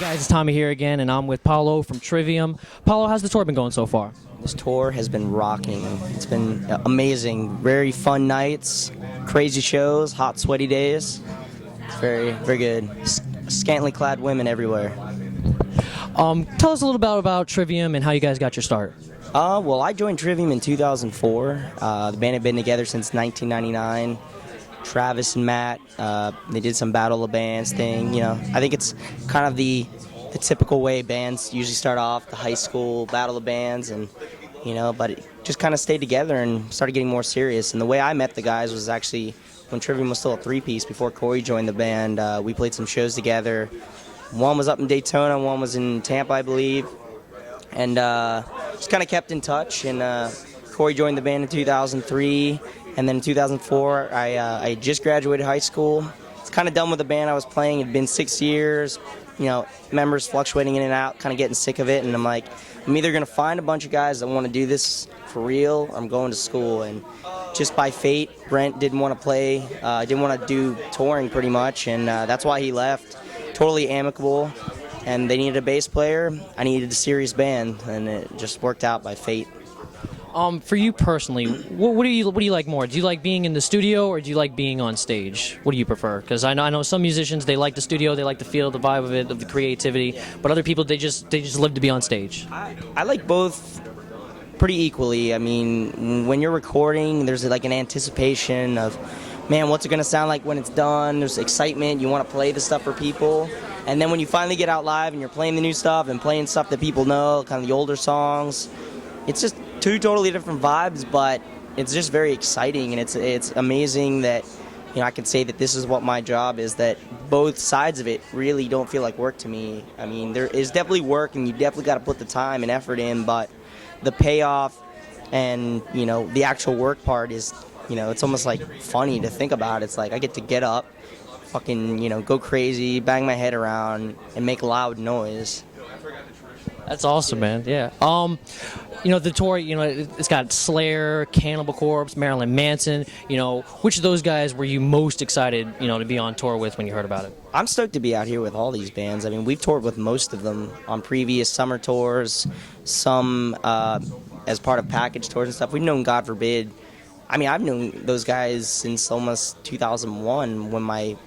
Guys, it's Tommy here again, and I'm with Paolo from Trivium. Paolo, how's the tour been going so far? This tour has been rocking. It's been amazing. Very fun nights, crazy shows, hot, sweaty days. It's very, very good. Scantily clad women everywhere. Tell us a little bit about Trivium and how you guys got your start. Well, I joined Trivium in 2004. The band had been together since 1999. Travis and Matt, they did some Battle of Bands thing. You know, I think it's kind of the typical way bands usually start off, the high school Battle of Bands, and but it just kind of stayed together and started getting more serious. And the way I met the guys was actually when Trivium was still a three-piece before Corey joined the band. We played some shows together. One was up in Daytona, one was in Tampa, I believe, and just kind of kept in touch. And Corey joined the band in 2003, and then in 2004, I just graduated high school. It's kind of done with the band I was playing. It had been 6 years. Members fluctuating in and out, kind of getting sick of it, and I'm like, I'm either going to find a bunch of guys that want to do this for real, or I'm going to school. And just by fate, Brent didn't want to play, didn't want to do touring pretty much, and that's why he left. Totally amicable, and they needed a bass player. I needed a serious band, and it just worked out by fate. For you personally, what do you like more? Do you like being in the studio, or do you like being on stage? What do you prefer? Because I know some musicians, they like the studio, they like to feel the vibe of it, of the creativity, but other people, they just live to be on stage. I like both pretty equally. I mean, when you're recording, there's like an anticipation of, man, what's it going to sound like when it's done? There's excitement. You want to play the stuff for people. And then when you finally get out live and you're playing the new stuff and playing stuff that people know, kind of the older songs, it's just two totally different vibes, but it's just very exciting. And it's amazing that I can say that this is what my job is, that both sides of it really don't feel like work to me. I mean, there is definitely work, and you definitely got to put the time and effort in, but the payoff and, the actual work part is, it's almost like funny to think about. It's like I get to get up, fucking, go crazy, bang my head around, and make loud noise. That's awesome, man. Yeah. The tour, it's got Slayer, Cannibal Corpse, Marilyn Manson. Which of those guys were you most excited, to be on tour with when you heard about it? I'm stoked to be out here with all these bands. I mean, we've toured with most of them on previous summer tours, some as part of package tours and stuff. We've known God Forbid. I mean, I've known those guys since almost 2001 when one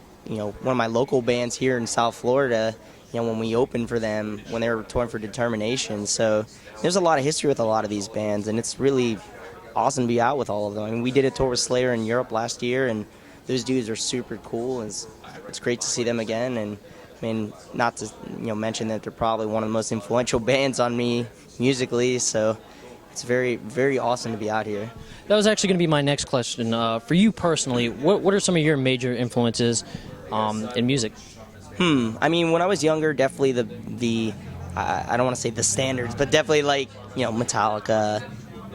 of my local bands here in South Florida, when we opened for them, when they were touring for Determination. So there's a lot of history with a lot of these bands, and it's really awesome to be out with all of them. I mean, we did a tour with Slayer in Europe last year, and those dudes are super cool. It's great to see them again, and I mean, not to mention that they're probably one of the most influential bands on me musically, so it's very, very awesome to be out here. That was actually going to be my next question. For you personally, what are some of your major influences in music? I mean, when I was younger, definitely the I don't want to say the standards, but definitely like, Metallica,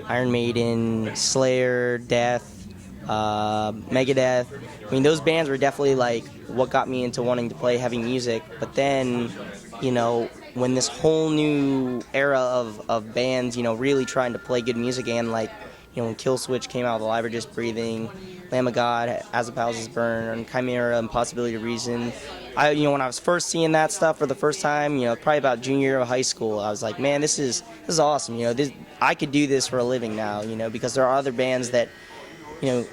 Iron Maiden, Slayer, Death, Megadeth. I mean, those bands were definitely like what got me into wanting to play heavy music. But then, when this whole new era of bands, really trying to play good music, and like, when Killswitch came out with Alive or Just Breathing, Lamb of God, As a Houses Burn, and Chimera, Impossibility of Reason. When I was first seeing that stuff for the first time, probably about junior year of high school, I was like, man, this is awesome. I could do this for a living now, because there are other bands that,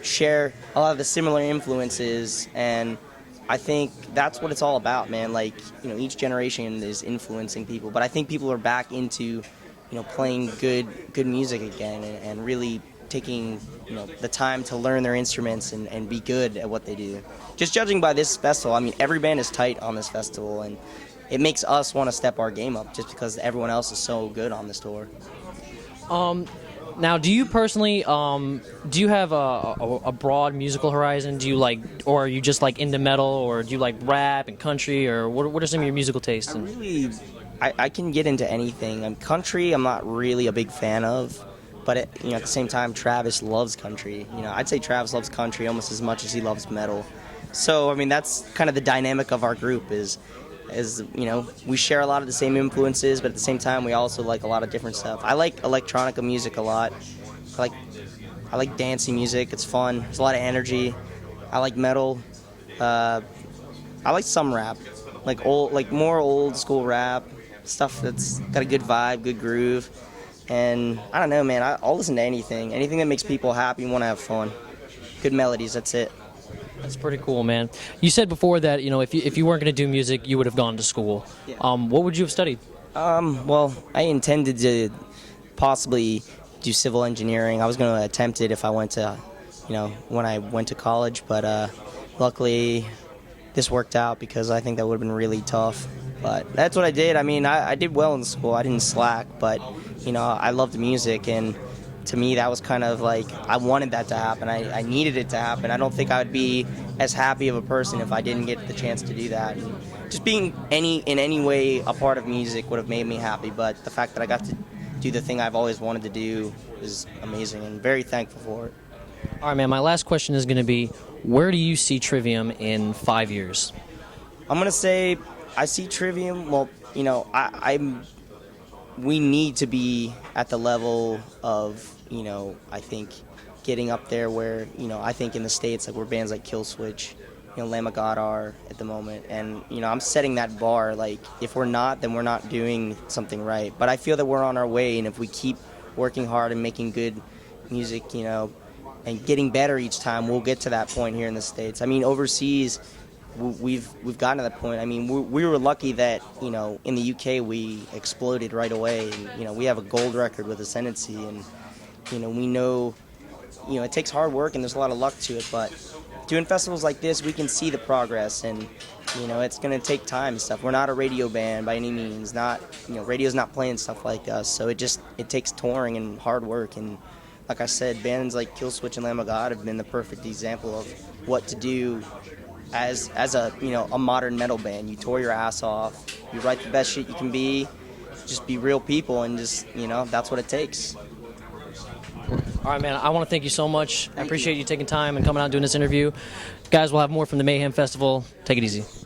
share a lot of the similar influences, and I think that's what it's all about, man. Like, each generation is influencing people, but I think people are back into, playing good music again, and really taking the time to learn their instruments and be good at what they do. Just judging by this festival, I mean, every band is tight on this festival, and it makes us want to step our game up just because everyone else is so good on this tour. Now, do you personally, do you have a broad musical horizon? Do you like, or are you just like into metal, or do you like rap and country, or what are some of your musical tastes? I can get into anything. Country, I'm not really a big fan of. But at the same time, Travis loves country. I'd say Travis loves country almost as much as he loves metal. So, I mean, that's kind of the dynamic of our group is we share a lot of the same influences, but at the same time, we also like a lot of different stuff. I like electronica music a lot. I like dancing music. It's fun. There's a lot of energy. I like metal. I like some rap. like more old school rap stuff that's got a good vibe, good groove. And I don't know, man. I'll listen to anything that makes people happy and want to have fun. Good melodies, that's it. That's pretty cool, man. You said before that if you weren't going to do music, you would have gone to school. Yeah. What would you have studied? Well, I intended to possibly do civil engineering. I was going to attempt it if I went to, when I went to college, but luckily this worked out because I think that would have been really tough. But that's what I did. I mean, I did well in school. I didn't slack, but, I loved music, and to me that was kind of like I wanted that to happen. I needed it to happen. I don't think I would be as happy of a person if I didn't get the chance to do that. And just being in any way a part of music would have made me happy, but the fact that I got to do the thing I've always wanted to do is amazing, and very thankful for it. All right, man. My last question is going to be, where do you see Trivium in 5 years? I'm gonna say I see Trivium. Well, we need to be at the level of I think getting up there where I think in the States, like where bands like Killswitch, Lamb of God are at the moment, and I'm setting that bar. Like if we're not, then we're not doing something right. But I feel that we're on our way, and if we keep working hard and making good music, and getting better each time, we'll get to that point here in the States. I mean, overseas, we've gotten to that point. I mean, we were lucky that in the UK we exploded right away, and we have a gold record with Ascendancy, and we know it takes hard work and there's a lot of luck to it, but doing festivals like this we can see the progress, and it's going to take time and stuff. We're not a radio band by any means. Not radio's not playing stuff like us, so it takes touring and hard work. And like I said, bands like Killswitch and Lamb of God have been the perfect example of what to do as a modern metal band. You tour your ass off, you write the best shit you can be, just be real people, and just that's what it takes. All right, man. I want to thank you so much. I appreciate you taking time and coming out and doing this interview. Guys, we'll have more from the Mayhem Festival. Take it easy.